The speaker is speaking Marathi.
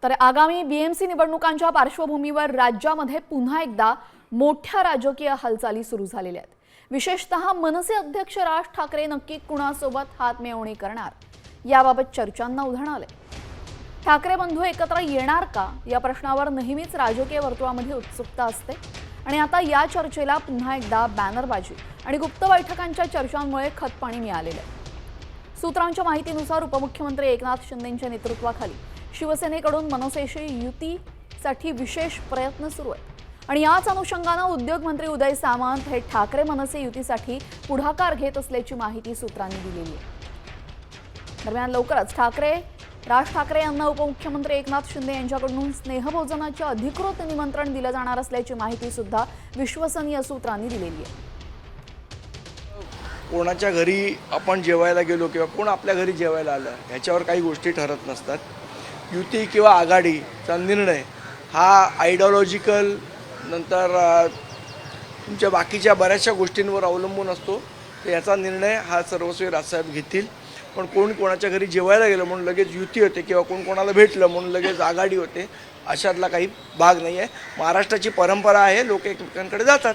तर आगामी बीएमसी निवडणुकांच्या पार्श्वभूमीवर राज्यामध्ये पुन्हा एकदा मोठ्या राजकीय हालचाली सुरू झालेल्या आहेत। विशेषतः मनसे अध्यक्ष राज ठाकरे नक्की कुणासोबत हातमिळवणी करणार याबाबत चर्चांना उधाण आले। ठाकरे बंधू एकत्र येणार का या प्रश्नावर नेहमीच राजकीय वर्तुळामध्ये उत्सुकता असते आणि आता या चर्चेला पुन्हा एकदा बॅनरबाजी आणि गुप्त बैठकांच्या चर्चांमुळे खतपाणी मिळालेले आहे। सूत्रांच्या माहितीनुसार उपमुख्यमंत्री एकनाथ शिंदेंच्या नेतृत्वाखाली शिवसेनेकडून मनसेशी युतीसाठी विशेष प्रयत्न सुरू आहेत आणि याच अनुषंगाने उद्योग मंत्री उदय सामंत हे ठाकरे मनसे युतीसाठी पुढाकार घेत असल्याची माहिती सूत्रांनी दिलेली आहे। दरम्यान लवकरच राज ठाकरे यांना उपमुख्यमंत्री एकनाथ शिंदे यांच्याकडून स्नेहभोजनाचे अधिकृत निमंत्रण दिले जाणार असल्याची माहिती सुद्धा विश्वसनीय सूत्रांनी दिलेली आहे। कोणाच्या घरी आपण जेवायला गेलो किंवा कोण आपल्या घरी जेवायला आलं ह्याच्यावर काही गोष्टी ठरत नसतात। युती किंवा आघाडीचा निर्णय हा आयडिओलॉजिकल नंतर तुमच्या बाकीच्या बऱ्याचशा गोष्टींवर अवलंबून असतो। तर याचा निर्णय हा सर्वस्वी राजसाहेब घेतील। पण कोण कोणाच्या घरी जेवायला गेलं म्हणून लगेच युती होते किंवा कोण कोणाला भेटलं म्हणून लगेच आघाडी होते अशातला काही भाग नाही आहे। महाराष्ट्राची परंपरा आहे, लोक एकमेकांकडे जातात।